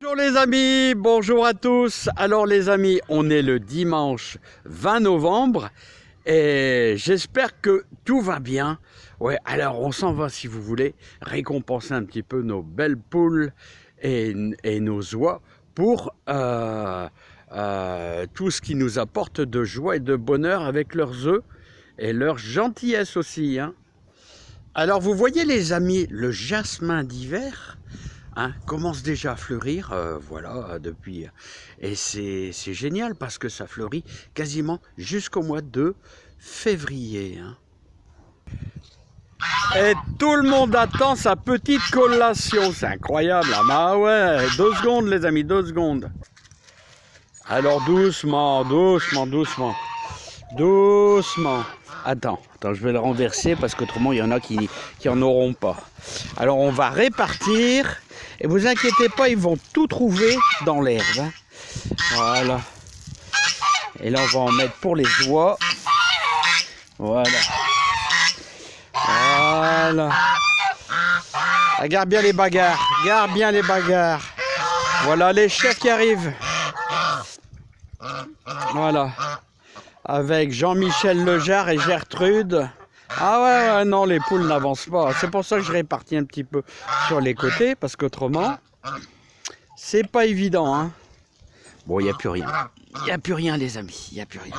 Bonjour les amis, bonjour à tous. Alors les amis, on est le dimanche 20 novembre et j'espère que tout va bien. Ouais, alors on s'en va si vous voulez récompenser un petit peu nos belles poules et nos oies pour tout ce qui nous apporte de joie et de bonheur avec leurs œufs et leur gentillesse aussi, hein. Alors vous voyez les amis, le jasmin d'hiver commence déjà à fleurir, voilà, depuis. Et c'est génial parce que ça fleurit quasiment jusqu'au mois de février, hein. Et tout le monde attend sa petite collation, c'est incroyable. Ah ouais, 2 secondes les amis, 2 secondes. Alors doucement, doucement, doucement, doucement. Attends, je vais le renverser parce qu'autrement il y en a qui en auront pas. Alors on va répartir et vous inquiétez pas, ils vont tout trouver dans l'herbe, hein. Voilà. Et là on va en mettre pour les oies. Voilà. Voilà. Regarde bien les bagarres, regarde bien les bagarres. Voilà les chefs qui arrivent. Voilà. Avec Jean-Michel Lejar et Gertrude. Ah ouais, non, les poules n'avancent pas. C'est pour ça que je répartis un petit peu sur les côtés, parce qu'autrement, c'est pas évident, hein. Bon, il n'y a plus rien. Il n'y a plus rien, les amis. Il n'y a plus rien.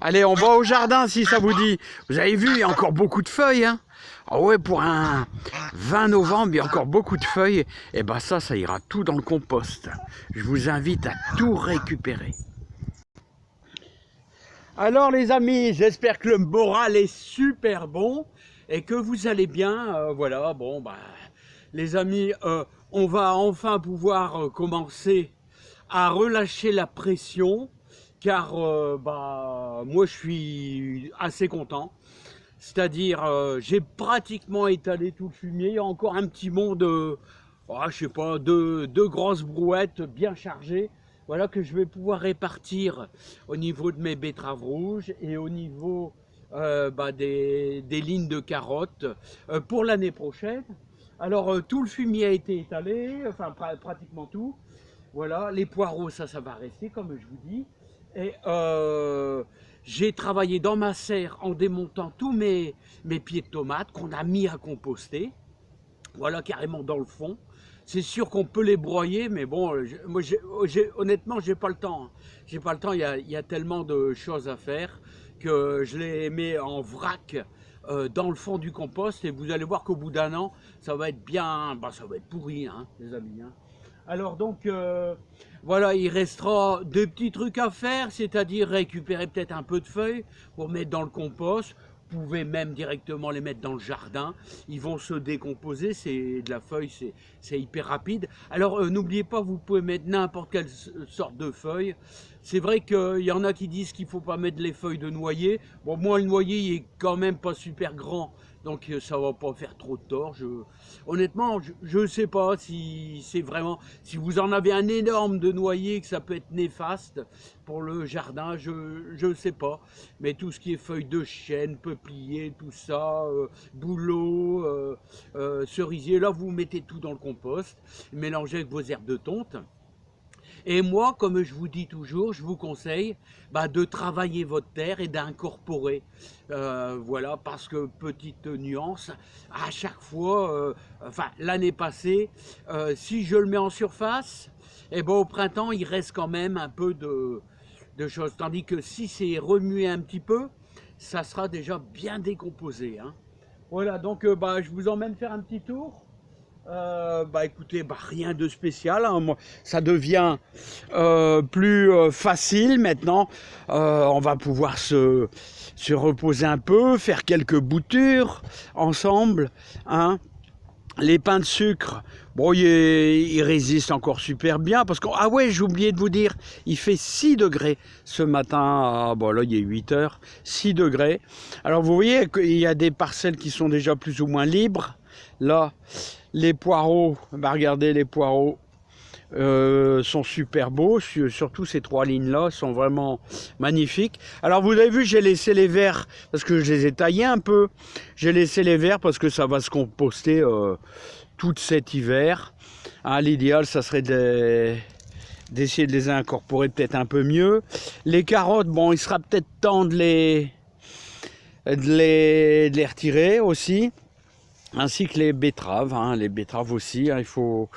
Allez, on va au jardin, si ça vous dit. Vous avez vu, il y a encore beaucoup de feuilles, hein. Ah ouais, pour un 20 novembre, il y a encore beaucoup de feuilles. Et ben ça ira tout dans le compost. Je vous invite à tout récupérer. Alors les amis, j'espère que le moral est super bon et que vous allez bien. Voilà, bon, bah, les amis, on va enfin pouvoir commencer à relâcher la pression car bah, moi je suis assez content. C'est-à-dire, j'ai pratiquement étalé tout le fumier. Il y a encore un petit monde de, je sais pas, deux grosses brouettes bien chargées. Voilà que je vais pouvoir répartir au niveau de mes betteraves rouges et au niveau des lignes de carottes pour l'année prochaine. Alors tout le fumier a été étalé, enfin pratiquement tout. Voilà, les poireaux, ça va rester comme je vous dis. Et j'ai travaillé dans ma serre en démontant tous mes pieds de tomates qu'on a mis à composter. Voilà, carrément dans le fond. C'est sûr qu'on peut les broyer, mais bon, honnêtement, j'ai pas le temps. J'ai pas le temps, il y a tellement de choses à faire que je les mets en vrac dans le fond du compost et vous allez voir qu'au bout d'un an, ça va être bien, ça va être pourri, hein, les amis, hein. Alors donc, voilà, il restera deux petits trucs à faire, c'est-à-dire récupérer peut-être un peu de feuilles pour mettre dans le compost. Vous pouvez même directement les mettre dans le jardin. Ils vont se décomposer, c'est de la feuille, c'est hyper rapide. Alors n'oubliez pas, vous pouvez mettre n'importe quelle sorte de feuille. C'est vrai qu'il y en a qui disent qu'il ne faut pas mettre les feuilles de noyer. Bon, moi, le noyer, il est quand même pas super grand. Donc ça va pas faire trop de tort. Honnêtement, je ne sais pas si c'est vraiment... Si vous en avez un énorme de noyer, que ça peut être néfaste pour le jardin, je ne sais pas. Mais tout ce qui est feuilles de chêne, peuplier, tout ça, bouleau, cerisier, là vous mettez tout dans le compost, mélangez avec vos herbes de tonte. Et moi, comme je vous dis toujours, je vous conseille de travailler votre terre et d'incorporer. Voilà, parce que petite nuance, à chaque fois, l'année passée, si je le mets en surface, et au printemps, il reste quand même un peu de choses. Tandis que si c'est remué un petit peu, ça sera déjà bien décomposé, hein. Voilà, donc je vous emmène faire un petit tour. Écoutez, rien de spécial, hein. Moi, ça devient plus facile maintenant. On va pouvoir se reposer un peu, faire quelques boutures ensemble, hein. Les pains de sucre, bon, ils résistent encore super bien parce que, ah ouais, j'ai oublié de vous dire, il fait 6 degrés ce matin. Bon, là, il est 8 heures, 6 degrés. Alors, vous voyez qu'il y a des parcelles qui sont déjà plus ou moins libres. Là, les poireaux, regardez, les poireaux sont super beaux, surtout ces 3 lignes-là sont vraiment magnifiques. Alors vous avez vu, j'ai laissé les verts parce que je les ai taillés un peu. J'ai laissé les verts parce que ça va se composter tout cet hiver. Hein, l'idéal, ça serait d'essayer de les incorporer peut-être un peu mieux. Les carottes, bon, il sera peut-être temps de les retirer aussi. Ainsi que les betteraves, hein, les betteraves aussi, hein, il faut...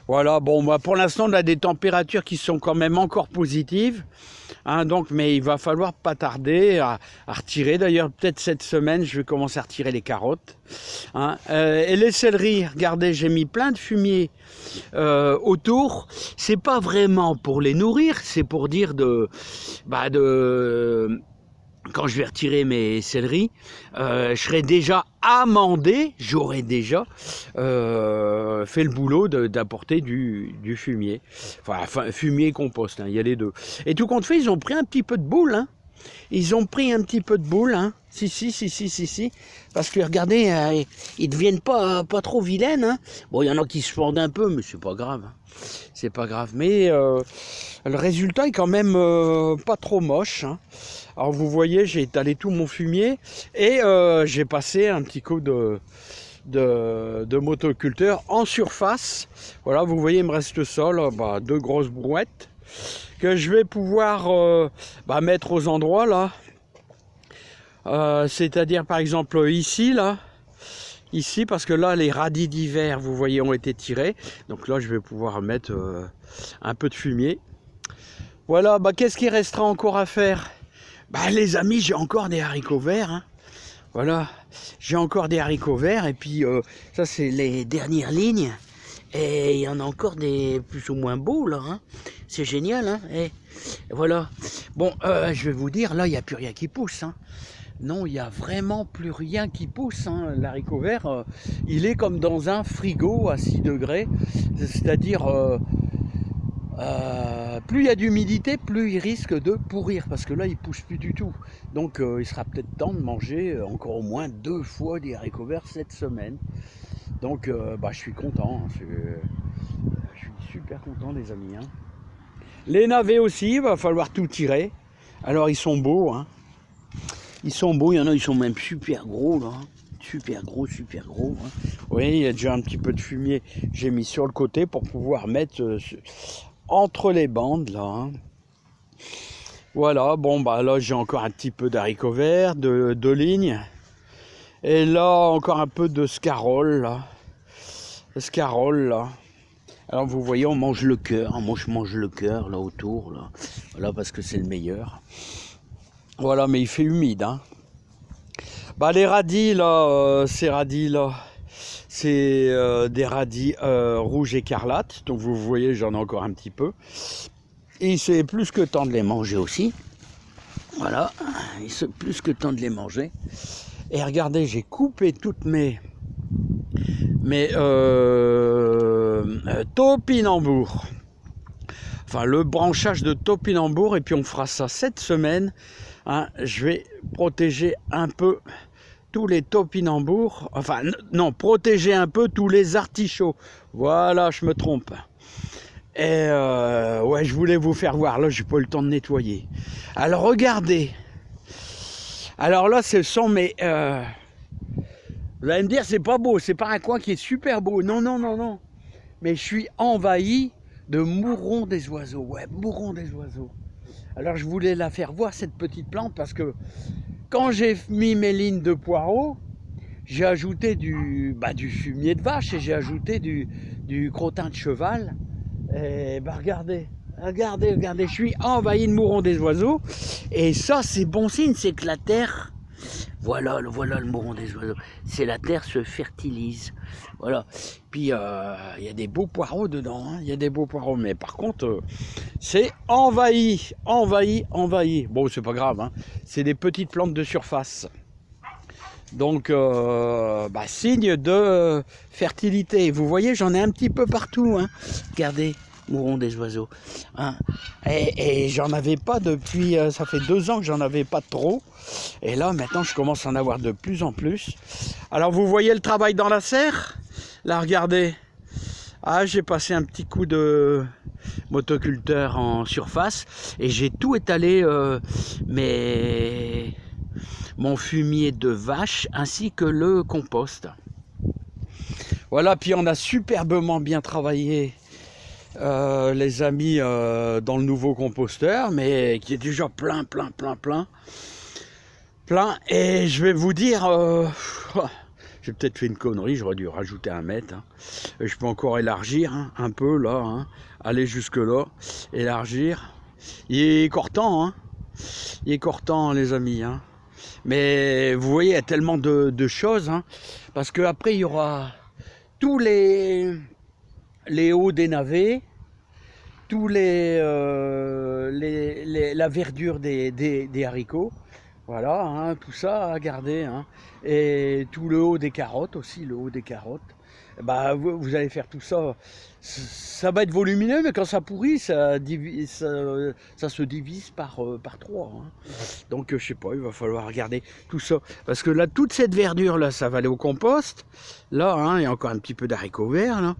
Voilà, bon, bah, pour l'instant, on a des températures qui sont quand même encore positives. Hein, donc, mais il va falloir pas tarder à retirer. D'ailleurs, peut-être cette semaine, je vais commencer à retirer les carottes. Hein. Et les céleris, regardez, j'ai mis plein de fumier autour. C'est pas vraiment pour les nourrir, c'est pour dire quand je vais retirer mes céleris, je serai déjà amendé, j'aurai déjà fait le boulot d'apporter du fumier. Enfin, fumier et compost, hein, il y a les deux. Et tout compte fait, ils ont pris un petit peu de boule. Hein. Ils ont pris un petit peu de boule. Hein. Si. Parce que regardez, ils deviennent pas trop vilaines. Hein. Bon, il y en a qui se fendent un peu, mais c'est pas grave. Hein. C'est pas grave. Mais le résultat est quand même pas trop moche. Hein. Alors vous voyez, j'ai étalé tout mon fumier et j'ai passé un petit coup de motoculteur en surface. Voilà, vous voyez, il me reste ça, là, 2 grosses brouettes que je vais pouvoir mettre aux endroits là. C'est-à-dire par exemple ici, là. Ici, parce que là, les radis d'hiver, vous voyez, ont été tirés. Donc là, je vais pouvoir mettre un peu de fumier. Voilà, qu'est-ce qu'il restera encore à faire ? Les amis, j'ai encore des haricots verts. Hein. Voilà, j'ai encore des haricots verts. Et puis, ça, c'est les dernières lignes. Et il y en a encore des plus ou moins beaux, là. Hein. C'est génial, hein. Et voilà. Bon, je vais vous dire, là, il n'y a plus rien qui pousse. Hein. Non, il n'y a vraiment plus rien qui pousse. Hein. L'haricot vert, il est comme dans un frigo à 6 degrés. C'est-à-dire... plus il y a d'humidité, plus il risque de pourrir, parce que là il pousse plus du tout. Donc il sera peut-être temps de manger encore au moins 2 fois des haricots verts cette semaine. Donc je suis content, hein. Je suis super content les amis. Hein. Les navets aussi, il va falloir tout tirer. Alors ils sont beaux, hein. Ils sont beaux, il y en a, ils sont même super gros là. Super gros. Hein. Oui, il y a déjà un petit peu de fumier, j'ai mis sur le côté pour pouvoir mettre... entre les bandes là. Hein. Voilà, bon là j'ai encore un petit peu d'haricots verts, de lignes. Et là encore un peu de scarole là. Alors vous voyez, on mange le cœur. Hein. Moi je mange le cœur là autour là. Voilà, parce que c'est le meilleur. Voilà, mais il fait humide. Hein. Les radis là, ces radis là. C'est des radis rouges écarlates. Donc vous voyez, j'en ai encore un petit peu. Et c'est plus que temps de les manger aussi. Voilà, c'est plus que temps de les manger. Et regardez, j'ai coupé toutes mes topinambours. Enfin, le branchage de topinambours. Et puis on fera ça cette semaine. Hein, je vais protéger un peu tous les topinambours, enfin non, protéger un peu tous les artichauts. Voilà, je me trompe. Et ouais, je voulais vous faire voir, là j'ai pas eu le temps de nettoyer. Alors regardez. Alors là, ce sont mes... vous allez me dire, c'est pas beau, c'est pas un coin qui est super beau. Non. Mais je suis envahi de mourons des oiseaux. Ouais, mourons des oiseaux. Alors je voulais la faire voir, cette petite plante, parce que quand j'ai mis mes lignes de poireaux, j'ai ajouté du fumier de vache et j'ai ajouté du crottin de cheval. Et regardez, je suis envahi de mourons des oiseaux. Et ça, c'est bon signe, c'est que la terre, voilà le mouron des oiseaux, c'est la terre se fertilise. Voilà. Puis il y a des beaux poireaux dedans, hein. Il y a des beaux poireaux, mais par contre, c'est envahi. Bon, c'est pas grave, hein. C'est des petites plantes de surface. Donc, signe de fertilité. Vous voyez, j'en ai un petit peu partout. Hein. Regardez, mourons des oiseaux. Hein. Et j'en avais pas depuis, ça fait 2 ans que j'en avais pas trop. Et là, maintenant, je commence à en avoir de plus en plus. Alors, vous voyez le travail dans la serre ? Là, regardez. Ah, j'ai passé un petit coup de motoculteur en surface. Et j'ai tout étalé, mon fumier de vache ainsi que le compost. Voilà, puis on a superbement bien travaillé, les amis, dans le nouveau composteur, mais qui est déjà plein. Et je vais vous dire, j'ai peut-être fait une connerie, j'aurais dû rajouter 1 mètre. Hein. Je peux encore élargir un peu là, hein. Aller jusque là, élargir. Il est cortant, hein. Il est cortant, les amis. Hein. Mais vous voyez, il y a tellement de choses, hein, parce qu'après il y aura tous les hauts des navets, tous la verdure des haricots. Voilà, hein, tout ça à garder. Hein. Et tout le haut des carottes aussi, le haut des carottes. Bah, vous allez faire tout ça. Ça va être volumineux, mais quand ça pourrit, ça se divise par 3. Hein. Donc, je sais pas, il va falloir regarder tout ça. Parce que là, toute cette verdure, là, ça va aller au compost. Là, hein, il y a encore un petit peu d'haricots verts. Là.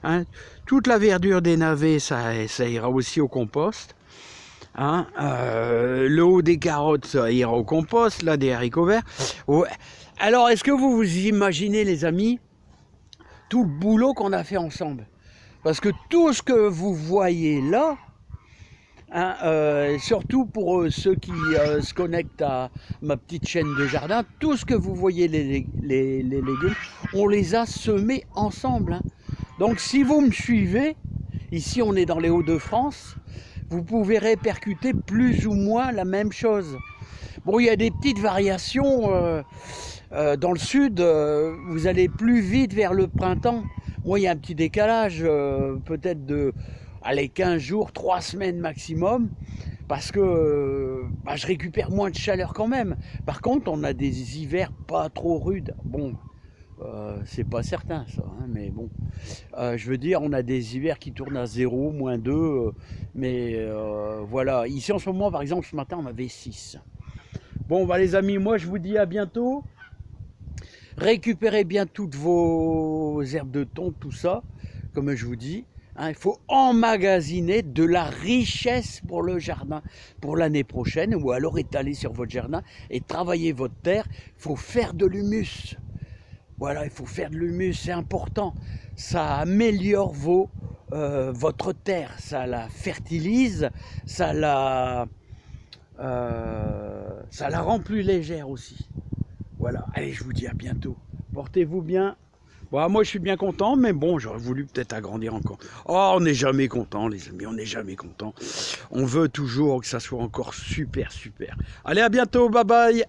Hein. Toute la verdure des navets, ça ira aussi au compost. Hein, le haut des carottes, ça ira au compost, là, des haricots verts. Ouais. Alors, est-ce que vous vous imaginez, les amis, tout le boulot qu'on a fait ensemble? Parce que tout ce que vous voyez là, hein, surtout pour ceux qui se connectent à ma petite chaîne de jardin, tout ce que vous voyez, les légumes, on les a semés ensemble. Hein. Donc, si vous me suivez, ici, on est dans les Hauts-de-France, vous pouvez répercuter plus ou moins la même chose. Bon, il y a des petites variations. Dans le sud, vous allez plus vite vers le printemps. Moi, il y a un petit décalage, peut-être de 15 jours, 3 semaines maximum, parce que je récupère moins de chaleur quand même. Par contre, on a des hivers pas trop rudes. Bon, c'est pas certain ça, hein, mais bon. Je veux dire, on a des hivers qui tournent à 0, -2, mais voilà. Ici en ce moment, par exemple, ce matin, on avait 6. Bon, bah, les amis, moi je vous dis à bientôt. Récupérez bien toutes vos herbes de thon, tout ça, comme je vous dis. Hein, il faut emmagasiner de la richesse pour le jardin, pour l'année prochaine, ou alors étaler sur votre jardin et travailler votre terre. Il faut faire de l'humus. Voilà, il faut faire de l'humus, c'est important. Ça améliore votre terre, ça la fertilise, ça la rend plus légère aussi. Voilà, allez, je vous dis à bientôt. Portez-vous bien. Bon, moi, je suis bien content, mais bon, j'aurais voulu peut-être agrandir encore. Oh, on n'est jamais content, les amis, on n'est jamais content. On veut toujours que ça soit encore super. Allez, à bientôt, bye bye.